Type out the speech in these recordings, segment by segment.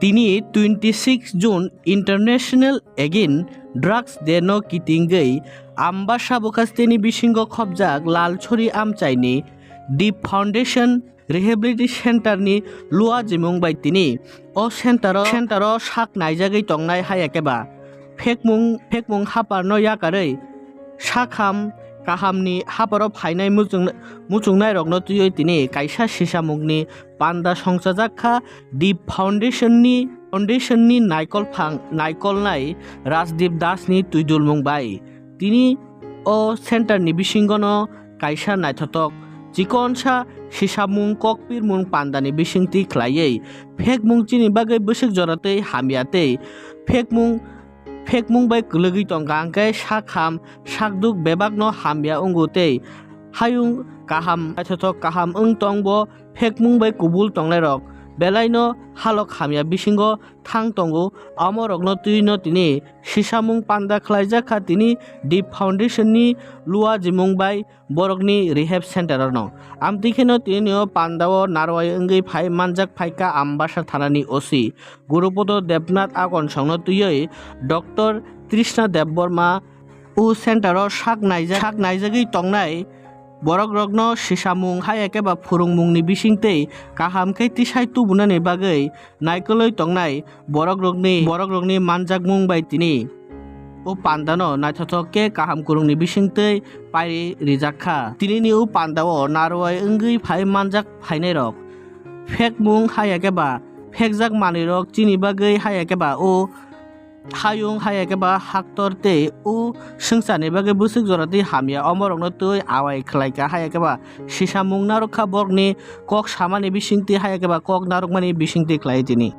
তিনি 26 जुन international eigen drugs देनो किटिंगै Amba साबकास्तेनि बिसिंग खबजाक लालछरी आमचाइनि dip foundation rehabilitation सेंटरनि लुआ जिमुं बायतिनि ओ सेंटारो साक नायजागै तंनाय हायाकेबा फेकमुं हापारनो याकारै साखाम काहामनि हापारो फाइनाय मुचुंनाय रगनो तुयै तिनि कायसा सिसामुंनि पान्दा संसाजाखा डिप फाउंडेशननि नायकलनाय राजदीप दासनि तुइदुल मुंबाय तिनि ओ सेंटरनि बिसिंगनो कायसा नायथतक चिकनसा सिसामुं ककपिरमुं पान्दानि बिसिंति ख्लायै फेकमुं चिनि बागै बोसोक जरातै हामियातै फेकमुं बाय गलगै तंगांकै साखाम साकदुक बेबागनो हामिया उंगुतै हायुं काहाम नायथतक काहाम तंबो फेकमुं बाय कुबुल तंनाय रक बेलायनो हालक हामिया बिसिंगो थां तंगो अमरगनो तुइनो तिनि सिसामुं पान्दा ख्लायजाखा तिनि डिप फाउंडेशननि लुआ जिमुं बाय बरकनि रिहेब सेंटारनो आमतिखेनो तिनिओ पान्दाओ नारवाय अंगै फाइ मानजाक फाइका आम्बासा थानानि ओसि गुरुपद देबनाथ आगन संनो तुयै डॉक्टर तृष्णा देबबर्मा उ सेंटारो साक नायजागै तंनाय बरक रग्न सिसामुं हायाकेबा फुरुंमुंनि बिसिंतै काहामकै तिसाय तुबुनानि बागै नायकलै तंनाय बरक रगनि मानजाकमुं बाय तिनि उ पान्दानो नायथथके काहाम कुरुंनि बिसिंतै पायरि रिजाखा तिनिनि उ पान्दाओ नारवाय अंगै फाइ मानजाक फाइनाय रक फेकमुं हायाकेबा फेकजाक मानि रक चिनि बागै हायाकेबा उ हायुं हायाकेबा हाक्तरते उ संसारनि बागै बोसोक जरातै हामिया अमरगनो तुय आवाय खलायका हायाकेबा सिसामुं नारखा बरकनि कक सामानि बिसिंति हायाकेबा कक नारकमानि बिसिंति ख्लाय तिनि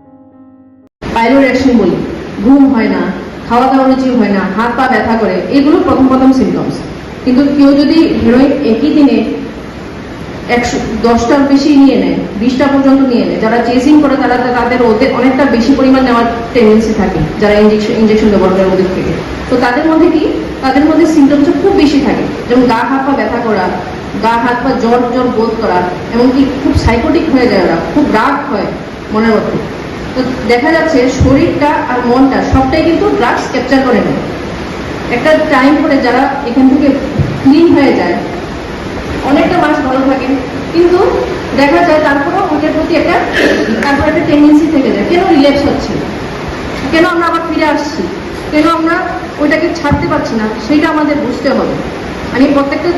পাইলোরেকশন বলি ঘুম হয় না খাওয়া দাওয়া রুচি হয় না হাত পা ব্যথা করে এগুলো প্রথম সিমটমস কিন্তু কেউ যদি হেরোইন একই দিনে 10টার বেশি নিয়ে নেয় 20টা পর্যন্ত নিয়ে নেয় যারা চেজিং করে তাদের অনেকটা বেশি পরিমাণ নেওয়ার টেন্ডেন্সি থাকে যারা ইনজেকশন ব্যবহার করে ওদের থেকে তো তাদের মধ্যে সিমটমসটা খুব বেশি থাকে যেমন গা হাত পা ব্যথা করা গা হাত পা জ্বর বোধ করা এমনকি খুব সাইকোটিক হয়ে যায় ওরা খুব রাগ হয় মনের মধ্যে তো দেখা যাচ্ছে শরীরটা আর মনটা সবটাই কিন্তু ড্রাগস ক্যাপচার করে নেয় একটা টাইম পরে যারা এখান থেকে ক্লিন হয়ে যায় অনেকটা মাস ভালো থাকে কিন্তু দেখা যায় তারপরেও ওদের প্রতি একটা টেন্ডেন্সি থেকে যায় কেন রিল্যাক্স হচ্ছে কেন আমরা আবার ফিরে আসছি কেন আমরা ওইটাকে ছাড়তে পারছি না সেটা আমাদের বুঝতে হবে আমি প্রত্যেকটা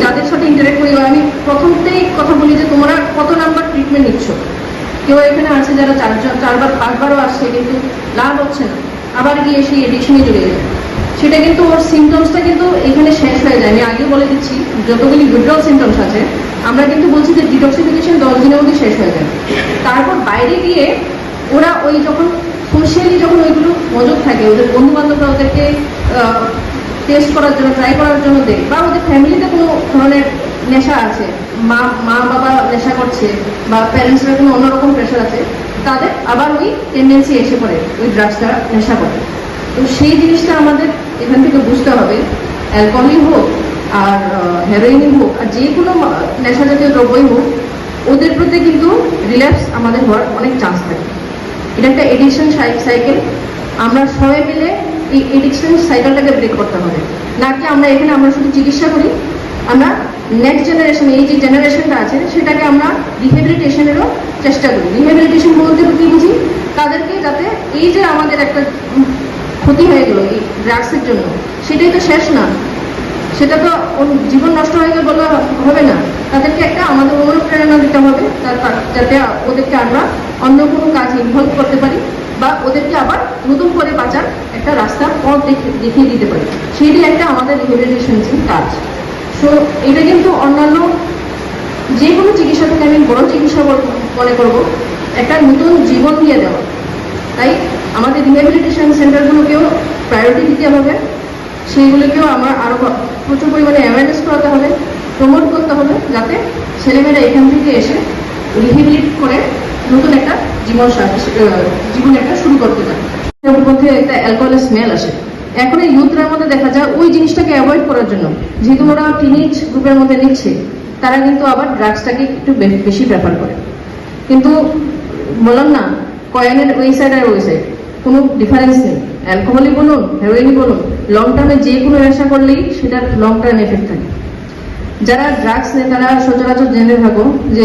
যাদের সাথে ইন্টারেক্ট করি আমি প্রথমতেই কথা বলি যে তোমরা কত নাম্বার ট্রিটমেন্ট নিচ্ছ কেউ এখানে আছে যারা 4বার 5বারও আসছে কিন্তু লাভ হচ্ছে না আবার গিয়ে সেই এডিকশনে চলে যায় সেটা কিন্তু ওর সিমটমসটা কিন্তু এখানে শেষ হয়ে যায় আমি আগে বলে দিচ্ছি যতগুলি উইথড্রল সিমটমস আছে আমরা কিন্তু বলছি যে ডিটক্সিফিকেশন 10 দিনের মধ্যে শেষ হয়ে যায় তারপর বাইরে গিয়ে ওরা ওই যখন সোশ্যালি যখন ওইগুলো মজুদ থাকে ওদের বন্ধু বান্ধবরা ওদেরকে টেস্ট করার জন্য ট্রাই করার জন্য দেয় বা ওদের ফ্যামিলিতে কোনো ধরনের নেশা আছে মা বাবা নেশা করছে বা প্যারেন্টসরা কোনো অন্যরকম প্রেশার আছে তাদের আবার ওই টেন্ডেন্সি এসে পড়ে ওই ড্রাগসটা নেশা করে তো সেই জিনিসটা আমাদের এখান থেকে বুঝতে হবে অ্যালকোহলই হোক আর হেরোইনই হোক আর যে কোনো নেশা জাতীয় দ্রব্যই হোক ওদের প্রতি কিন্তু রিল্যাক্স আমাদের হওয়ার অনেক চান্স থাকে এটা একটা এডিকশন সাইকেল আমরা সবাই মিলে এই এডিকশন সাইকেলটাকে ব্রেক করতে হবে না কি আমরা শুধু চিকিৎসা করি আমরা নেক্সট জেনারেশন এই যে জেনারেশনটা আছে সেটাকে আমরা রিহেবিলিটেশনেরও চেষ্টা করি রিহেবিলিটেশন বলতে কি বুঝি তাদেরকে যাতে এই যে আমাদের একটা ক্ষতি হয়ে গেল এই ড্রাগসের জন্য সেটাই তো শেষ না সেটা তো জীবন নষ্ট হয়ে গেলে বললে হবে না তাদেরকে একটা আমাদের অনুপ্রেরণা দিতে হবে যাতে ওদেরকে আমরা অন্য কোনো কাজে ইনভলভ করতে পারি বা ওদেরকে আবার নতুন করে বাঁচার একটা রাস্তা পথ দেখিয়ে দিতে পারি সেটাই একটা আমাদের রিহেবিলিটেশন কাজ সো এটা কিন্তু অন্যান্য যে কোনো চিকিৎসা থেকে আমি বড় চিকিৎসা মনে করবো একটা নতুন জীবন দিয়ে দেওয়া তাই আমাদের রিহেবিলিটেশন সেন্টারগুলোকেও প্রায়োরিটি দিতে হবে সেইগুলোকেও আমার আরও প্রচুর পরিমাণে অ্যাওয়ারনেস করাতে হবে প্রমোট করতে হবে যাতে ছেলেমেয়েরা এখান থেকে এসে রিহেবিলিট করে নতুন একটা জীবন একটা শুরু করতে পারে ওর মধ্যে একটা অ্যালকোহলের স্মেল আসে এখন এই ইউথদের মধ্যে দেখা যায় ওই জিনিসটাকে অ্যাভয়েড করার জন্য যেহেতু ওরা টিনেজ গ্রুপের মধ্যে নিচ্ছে তারা কিন্তু আবার ড্রাগসটাকে একটু বেশি প্রেফার করে কিন্তু বললাম না কয়েনের ওই সাইড আর ওই সাইড কোনো ডিফারেন্স নেই। অ্যালকোহলই বলুন, হেরোইনই বলুন, লং টার্মে যে কোনো নেশা করলেই সেটার লং টার্ম এফেক্ট থাকে। যারা ড্রাগস নেয় তারা সচরাচর জেনে থাকো যে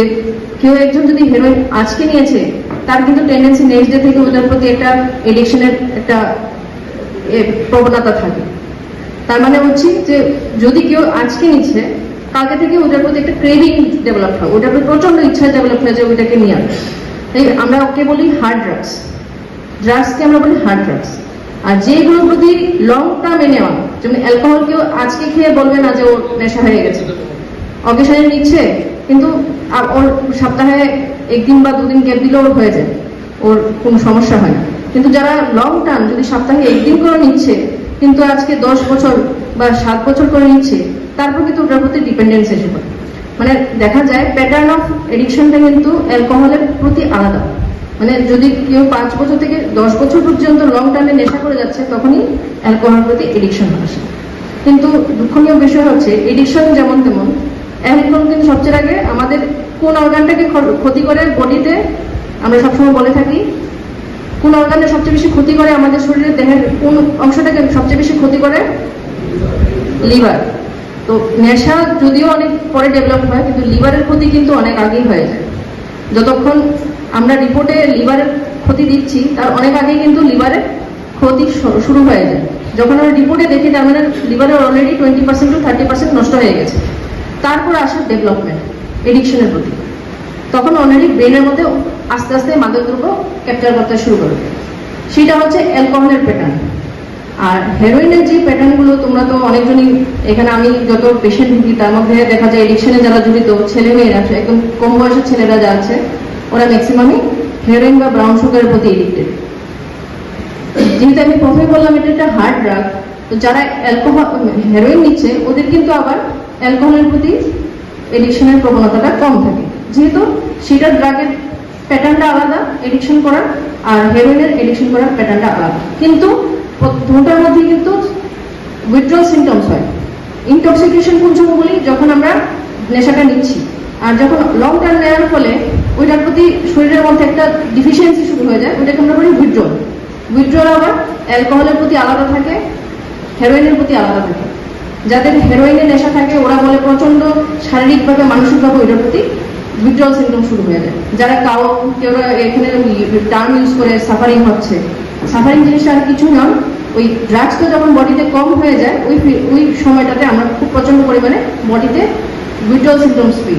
কেউ একজন যদি হেরোইন আজকে নিয়েছে, তার কিন্তু টেন্ডেন্সি নেক্সট ডে থেকে ওদের প্রতি একটা এডিকশনের একটা প্রবণতা থাকে। তার মানে হচ্ছে যে যদি কেউ আজকে নিচ্ছে, কালকে থেকে ওটার প্রতি একটা ক্রেভিং ডেভেলপ হয়, ওটার প্রতি প্রচন্ড ইচ্ছা ডেভেলপ হয় যে ওইটাকে নিয়ে আসবে। তাই আমরা ওকে বলি হার্ড ড্রাগস, ড্রাগসকে আমরা বলি হার্ড ড্রাগস। আর যেগুলোর প্রতি লং টার্মে নেওয়া, যেমন অ্যালকোহল কেউ আজকে খেয়ে বলবে না যে ওর নেশা হয়ে গেছে, অকেশনে নিচ্ছে কিন্তু ওর সপ্তাহে একদিন বা দুদিন গ্যাপ দিলেও ওর হয়ে যায়, ওর কোনো সমস্যা হয় না। কিন্তু যারা লং টার্ম যদি সপ্তাহে একদিন করে নিচ্ছে কিন্তু আজকে 10 বছর বা 7 বছর করে নিচ্ছে, তারপর কিন্তু ওটার প্রতি ডিপেন্ডেন্স এসে পড়ে। মানে দেখা যায় প্যাটার্ন অফ এডিকশনটা কিন্তু অ্যালকোহলের প্রতি আলাদা। মানে যদি কেউ 5 বছর থেকে 10 বছর পর্যন্ত লং টার্মে নেশা করে যাচ্ছে, তখনই অ্যালকোহলের প্রতি এডিকশন আসে। কিন্তু দুঃখনীয় বিষয় হচ্ছে এডিকশন যেমন তেমন, অ্যালকোহল কিন্তু সবচেয়ে আগে আমাদের কোন অর্গানটাকে ক্ষতি করে বডিতে, আমরা সবসময় বলে থাকি কোন অর্গানটা সবচেয়ে বেশি ক্ষতি করে আমাদের শরীরের দেহের কোন অংশটাকে সবচেয়ে বেশি ক্ষতি করে? লিভার। তো নেশা যদিও অনেক পরে ডেভেলপ হয়, কিন্তু লিভারের ক্ষতি কিন্তু অনেক আগেই হয়ে যায়। যতক্ষণ আমরা রিপোর্টে লিভারের ক্ষতি দিচ্ছি তার অনেক আগেই কিন্তু লিভারের ক্ষতি শুরু হয়ে যায়। যখন আমরা রিপোর্টে দেখি তার মানে লিভারের অলরেডি 20% to 30% নষ্ট হয়ে গেছে। তারপর আসে ডেভেলপমেন্ট এডিকশনের প্রতি, তখন অলরেডি ব্রেনের মধ্যে আস্তে আস্তে মাদকদ্রব্য ক্যাপচার করতে শুরু করবে। সেটা হচ্ছে অ্যালকোহলের প্যাটার্ন। আর হেরোইনের যে প্যাটার্নগুলো তোমরা তো অনেকজনই এখানে, আমি যত পেশেন্ট ভুগি তার মধ্যে দেখা যায় এডিকশনে যারা জড়িত ছেলে মেয়েরা, একদম কম বয়সের ছেলেরা যা আছে ওরা ম্যাক্সিমামই হেরোইন বা ব্রাউন সুগারের প্রতি এডিক্টেড। যেহেতু আমি প্রথমে বললাম এটা একটা হার্ড ড্রাগ, তো যারা হেরোইন নিচ্ছে ওদের কিন্তু আবার অ্যালকোহলের প্রতি এডিকশনের প্রবণতাটা কম থাকে, যেহেতু সেটা ড্রাগের প্যাটার্নটা আলাদা এডিকশন করার, আর হেরোইনের এডিকশন করার প্যাটার্নটা আলাদা। কিন্তু দুটার মধ্যে কিন্তু উইথড্রল সিমটমস হয়। ইনটক্সিকেশন কোন সময় বলি? যখন আমরা নেশাটা নিচ্ছি, আর যখন লং টার্ম নেওয়ার ফলে ওইটার প্রতি শরীরের মধ্যে একটা ডিফিসিয়েন্সি শুরু হয়ে যায়, ওইটাকে আমরা বলি উইথড্রল। উইথড্রল আবার অ্যালকোহলের প্রতি আলাদা থাকে, হেরোইনের প্রতি আলাদা থাকে। যাদের হেরোইনের নেশা থাকে ওরা বলে প্রচন্ড শারীরিকভাবে মানসিকভাবে ওইটার প্রতি উইথড্রল সিমটম শুরু হয়ে যায়। যারা কেউ এখানে টার্ম ইউজ করে সাফারিং হচ্ছে, সাফারিং জিনিসটা আর কিছু না, ওই ড্রাগসটা যখন বডিতে কম হয়ে যায় ওই সময়টাতে আমরা খুব প্রচন্ড পরিমাণে বডিতে উইথড্রল সিমটমস পাই।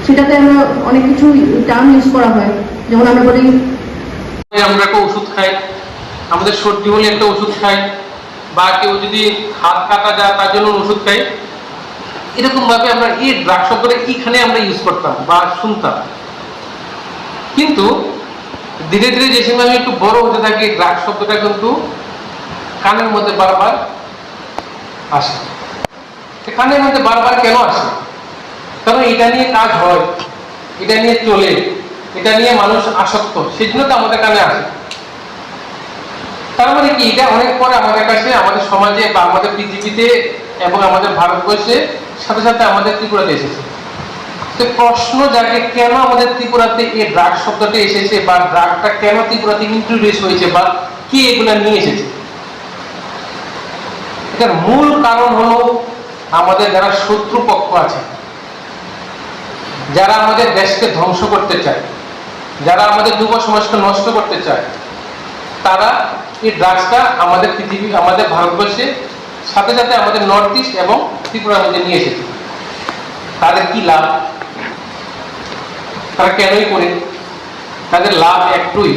সেটাতে আমরা অনেক কিছু টার্ম ইউজ করা হয়, যেমন আমরা বলি আমরা একটা ওষুধ খাই, আমাদের সর্দি হলে একটা ওষুধ খাই, বা কেউ যদি হাত কাটা যায় তার জন্য ওষুধ খাই। এরকম ভাবে আমরা এই ড্রাগ শব্দটা এখানে আমরা ইউজ করতাম বা শুনতাম। কিন্তু ধীরে ধীরে যে সময় আমি একটু বড় হতে থাকি, ড্রাগ শব্দটা কিন্তু কানের মধ্যে বারবার আসে। কানের মধ্যে বারবার কেন আসে? কারণ এটা নিয়ে কাজ হয়, এটা নিয়ে চলে, এটা নিয়ে মানুষ আসক্ত, সেই জন্য তো আমাদের কানে আসে। তার মানে কি, এটা অনেক পরে আমাদের কাছে, আমাদের সমাজে বা আমাদের পৃথিবীতে এবং আমাদের ভারতবর্ষে সাথে সাথে আমাদের ত্রিপুরাতে এসেছে। তো প্রশ্ন জাগে কেন আমাদের ত্রিপুরাতে এই ড্রাগ শব্দটা এসেছে, বা ড্রাগটা কেন ত্রিপুরাতে ইন্ট্রোডিউস হয়েছে, বা কি এগুলা নিয়ে এসেছে। এটার মূল কারণ হলো আমাদের যারা শত্রু পক্ষ আছে, যারা আমাদের দেশকে ধ্বংস করতে চায়, যারা আমাদের যুব সমাজকে নষ্ট করতে চায়, তারা এই ড্রাগসটা আমাদের পৃথিবী, আমাদের ভারতবর্ষে সাথে সাথে আমাদের নর্থ ইস্ট এবং ত্রিপুরার মধ্যে নিয়ে এসেছে। তাদের কি লাভ? তারা কেনই করে? তাদের লাভ একটুই,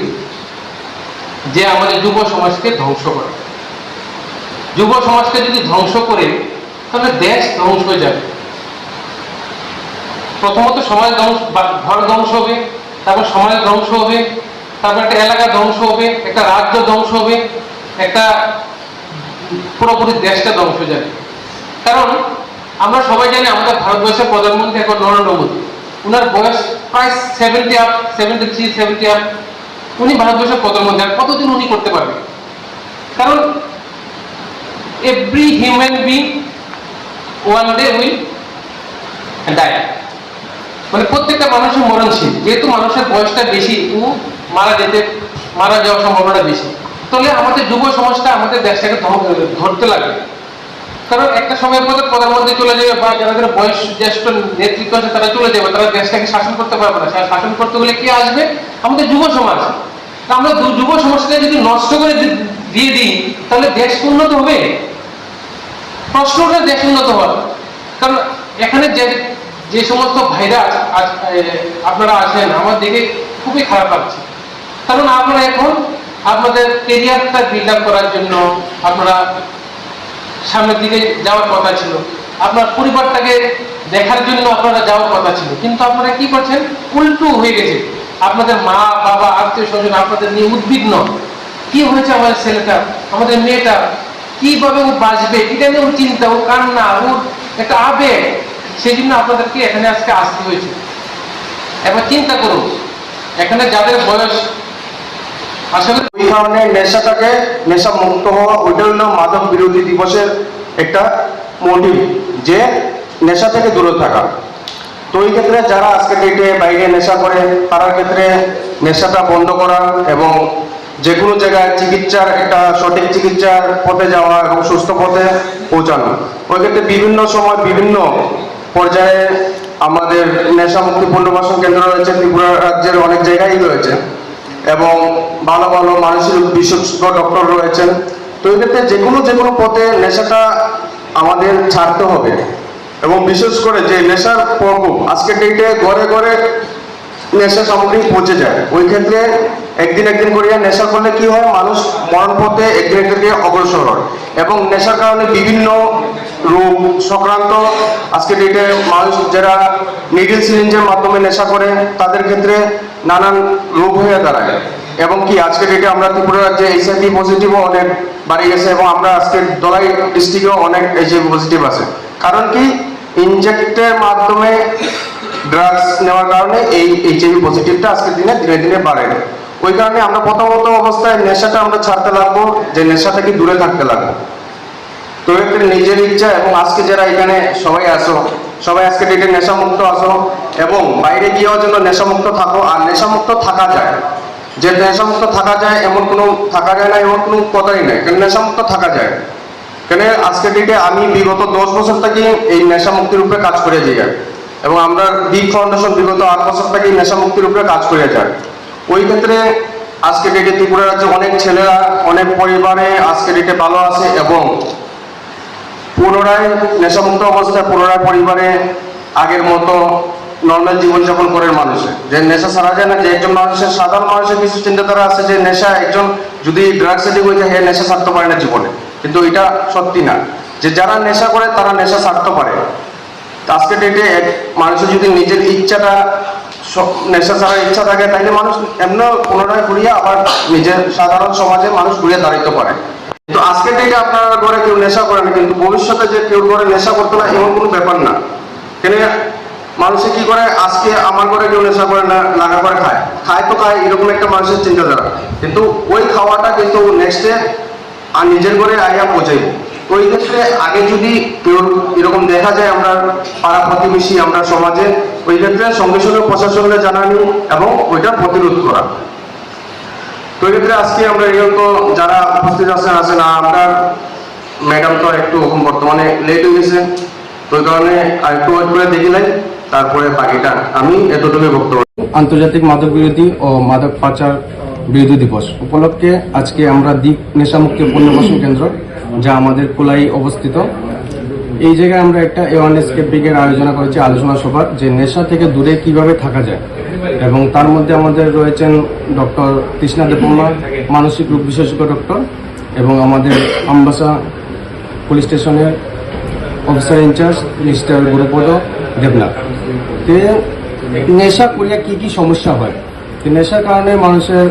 যে আমাদের যুব সমাজকে ধ্বংস করে। যুব সমাজকে যদি ধ্বংস করে তাহলে দেশ ধ্বংস হয়ে যাবে। প্রথমত সমাজ ধ্বংস, ঘর ধ্বংস হবে, তারপর সমাজ ধ্বংস হবে, তারপর একটা এলাকা ধ্বংস হবে, একটা রাজ্য ধ্বংস হবে, একটা পুরোপুরি দেশটা ধ্বংস হয়ে যাবে। কারণ আমরা সবাই জানি আমাদের ভারতবর্ষের প্রধানমন্ত্রী এখন নরেন্দ্র মোদী, উনার বয়স প্রায় 73 আপ। উনি ভারতবর্ষের প্রধানমন্ত্রী, আর কতদিন উনি করতে পারবেন? কারণ every human being one day will die, মানে প্রত্যেকটা মানুষের মরণশীল। যেহেতু মানুষের বয়সটা বেশি, ও মারা যেতে মারা যাওয়ার সম্ভাবনা বেশি। তাহলে আমাদের যুব সমাজটা আমাদের দেশটাকে ধরতে লাগবে, কারণ একটা সময়ের পর প্রধানমন্ত্রী চলে যাবে বা যারা বয়স জ্যেষ্ঠ নেতৃত্ব আছে তারা চলে যাবে, তারা দেশটাকে শাসন করতে পারবে না। শাসন করতে হলে কে আসবে? আমাদের যুব সমাজ। আমরা যুব সমাজকে যদি নষ্ট করে দিয়ে দিই তাহলে দেশ উন্নত হবে? প্রশ্নটা দেশ উন্নত হবে। কারণ এখানে যে সমস্ত ভাইরা আপনারা আছেন আমার দেখে খুবই খারাপ লাগছে, কারণ আপনারা এখন আপনাদের কেরিয়ারটা বিল্ড আপ করার জন্য আপনারা সামনের দিকে যাওয়ার কথা ছিল, আপনার পরিবারটাকে দেখার জন্য আপনারা যাওয়ার কথা ছিল, কিন্তু আপনারা কি করছেন? উল্টো হয়ে গেছে। আপনাদের মা বাবা আত্মীয় স্বজন আপনাদের নিয়ে উদ্বিগ্ন, কি হয়েছে আমাদের ছেলেটা, আমাদের মেয়েটা, কিভাবে ও বাঁচবে, এটা নিয়ে ওর চিন্তা, ও কান্না, ওর একটা আবেগ। সেই জন্য আপনাদেরকে এখানে আজকে আসতে হয়েছে। এবার চিন্তা করুন, এখানে যাদের বয়স আসলে ওই কারণে নেশাটাকে নেশা মুক্ত হওয়া, ওইটা হলো মাদক বিরোধী দিবসের একটা মোটিভ, যে নেশা থেকে দূরে থাকা। তো ওই ক্ষেত্রে যারা আজকে ডেটে বাইরে নেশা করে তার ক্ষেত্রে নেশাটা বন্ধ করা এবং যে কোনো জায়গায় চিকিৎসার একটা সঠিক চিকিৎসার পথে যাওয়া এবং সুস্থ পথে পৌঁছানো। ওই ক্ষেত্রে বিভিন্ন সময় বিভিন্ন পর্যায়ে আমাদের নেশা মুক্তি পুনর্বাসন কেন্দ্র রয়েছে, ত্রিপুরা রাজ্যের অনেক জায়গায় রয়েছে এবং ভালো ভালো মানসিক বিশেষজ্ঞ ডক্টর রয়েছেন। তো এই ক্ষেত্রে যে কোনো পথে নেশাটা আমাদের ছাড়তে হবে এবং বিশেষ করে যে নেশার প্রকোপ আজকের ডেটে ঘরে ঘরে নেশা সামগ্রী পৌঁছে যায়, ওই ক্ষেত্রে একদিন করিয়া নেশা করলে কি হয়, মানুষ মরণ পথে একদিন অগ্রসর হয় এবং নেশার কারণে বিভিন্ন রোগ সংক্রান্ত আজকে ডেটে মানুষ যারা নিডল সিরিঞ্জের মাধ্যমে নেশা করে তাদের ক্ষেত্রে নানান রোগ হয়ে দাঁড়ায়। এবং কি আজকে ডেটে আমরা ত্রিপুরা রাজ্যে HIV পজিটিভও অনেক বাড়ি গেছে এবং আমরা আজকে দলাই ডিস্ট্রিক্টেও অনেক HIV পজিটিভ আছে। কারণ কি ইনজেক্টের মাধ্যমে ড্রাগস নেওয়ার কারণে এই HIV পজিটিভটা আজকের দিনে ধীরে ধীরে বাড়ে। ওই কারণে আমরা প্রথমত অবস্থায় নেশাটা আমরা ছাড়তে লাগবো, যে নেশা থেকে দূরে থাকতে লাগবো। তো একটা নিজের ইচ্ছা এবং আজকে যারা এখানে সবাই আসো, সবাই আজকে ডেটে নেশামুক্ত আসো এবং বাইরে গিয়েও যেন নেশামুক্ত থাকো। আর নেশামুক্ত থাকা যায়, যে নেশামুক্ত থাকা যায় এমন কোনো থাকা যায় না এমন কোনো কথাই নেই, কারণ নেশামুক্ত থাকা যায়। কেন আজকে ডেটে আমি বিগত 10 বছর থেকে এই নেশা মুক্তির উপরে কাজ করে যাই এবং আমরা বিগ ফাউন্ডেশন বিগত 8 বছর থেকে নেশা মুক্তির উপরে কাজ করে যায়। ওই ক্ষেত্রে আজকে ডেটে ত্রিপুরা রাজ্যে অনেক ছেলেরা অনেক পরিবারে আজকে ডেটে ভালো আছে এবং পুনরায় নেশামুক্ত অবস্থায় পুনরায় পরিবারে আগের মতো নর্মাল জীবনযাপন করে মানুষের, যে নেশা ছাড়া যায় না। যে একজন মানুষের সাধারণ মানুষের কিছু চিন্তাধারা আছে যে নেশা একজন যদি ড্রাগস এডিক্ট হয়ে যায় হ্যাঁ নেশা ছাড়তে পারে না জীবনে, কিন্তু এটা সত্যি না, যে যারা নেশা করে তারা নেশা ছাড়তে পারে। আজকে ডেটে মানুষের যদি নিজের ইচ্ছাটা নেশা ছাড়ার ইচ্ছা থাকে তাহলে মানুষ এমন পুনরায় ঘুরিয়ে আবার নিজের সাধারণ সমাজে মানুষ ঘুরিয়ে দাঁড়াইতে পারে। তো আজকে ডেটে আপনার ঘরে কেউ নেশা করে না, কিন্তু ভবিষ্যতে যে কেউ ঘরে নেশা করতে না এমন কোনো ব্যাপার না। কেন মানুষে কি করে, আজকে আমার ঘরে কেউ নেশা করে না, লাগা করে খায় তো খায়, এরকম একটা মানুষের চিন্তাধারা, কিন্তু ওই খাওয়াটা কিন্তু নেক্সটে আর নিজের ঘরে আইয়া পৌঁছাইব। তো এই ক্ষেত্রে আগে যদি কেউ এরকম দেখা যায় আমরা পাড়া প্রতিবেশী আমরা সমাজে, ওই ক্ষেত্রে সঙ্গে সঙ্গে প্রশাসনকে জানানি এবং ওইটা প্রতিরোধ করা। তো এই ক্ষেত্রে আজকে আমরা এরকম যারা উপস্থিত আছেন আমরা ম্যাডাম তো একটু বর্তমানে লেট হয়ে গেছে, তো ওই কারণে আরেকটু ওয়েট করে দেখি নাই, তারপরে বাকিটা আমি এতটুকুই বক্তব্য। আন্তর্জাতিক মাদক বিরোধী ও মাদক পাচার বিরোধী দিবস উপলক্ষে আজকে আমরা দ্বীপ নেশামুক্তি পুনর্বাসন কেন্দ্র, যা আমাদের কোলাই অবস্থিত, এই জায়গায় আমরা একটা অ্যাওয়ারনেস ক্যাম্পেইনের আয়োজন করেছি, আলোচনা সভা, যে নেশা থেকে দূরে কিভাবে থাকা যায়। এবং তার মধ্যে আমাদের রয়েছেন ডক্টর কৃষ্ণা দেববর্মা, মানসিক রোগ বিশেষজ্ঞ ডক্টর, এবং আমাদের আমবাসা পুলিশ স্টেশনের officer in charge mister Gurupada Debnath. নেশা করিয়া কি কি সমস্যা হয়, নেশার কারণে মানুষের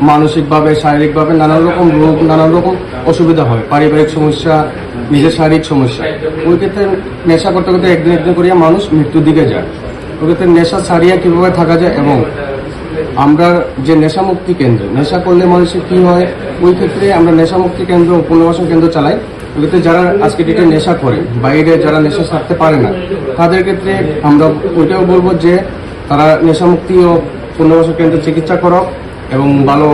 মানসিকভাবে শারীরিকভাবে নানান রকম রোগ নানান রকম অসুবিধা হয়, পারিবারিক সমস্যা, নিজের শারীরিক সমস্যা। ওই ক্ষেত্রে নেশা করতে করতে একদিন করিয়া মানুষ মৃত্যুর দিকে যায়। ওই ক্ষেত্রে নেশা ছাড়িয়ে কীভাবে থাকা যায় এবং আমরা যে নেশামুক্তি কেন্দ্র, নেশা করলে মানুষের কী হয়, ওই ক্ষেত্রে আমরা নেশামুক্তি কেন্দ্র পুনর্বাসন কেন্দ্র চালাই। ওই ক্ষেত্রে যারা আজকে ডেটে নেশা করে, বাইরে যারা নেশা ছাড়তে পারে না, তাদের ক্ষেত্রে আমরা ওইটাও বলবো যে তারা নেশামুক্তি ও পুনর্বাসন কেন্দ্রে চিকিৎসা করো এবং ভালো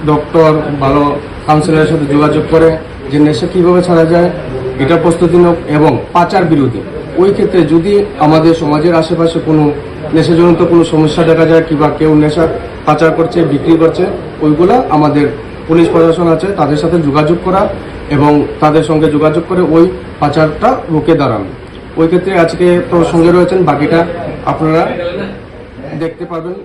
ডক্টর ভালো কাউন্সিলরের সাথে যোগাযোগ করে যে নেশা কীভাবে ছাড়া যায় এটা প্রস্তুতি হোক এবং পাচার বিরোধী। ওই ক্ষেত্রে যদি আমাদের সমাজের আশেপাশে কোনো নেশাজনিত কোনো সমস্যা দেখা যায় কিংবা কেউ নেশা পাচার করছে বিক্রি করছে, ওইগুলা আমাদের পুলিশ প্রশাসন আছে তাদের সাথে যোগাযোগ করা এবং তাদের সঙ্গে যোগাযোগ করে ওই পাচারটা রুখে দাঁড়ানো। ওই ক্ষেত্রে আজকে তো সঙ্গে রয়েছেন, বাকিটা আপনারা দেখতে পারবেন।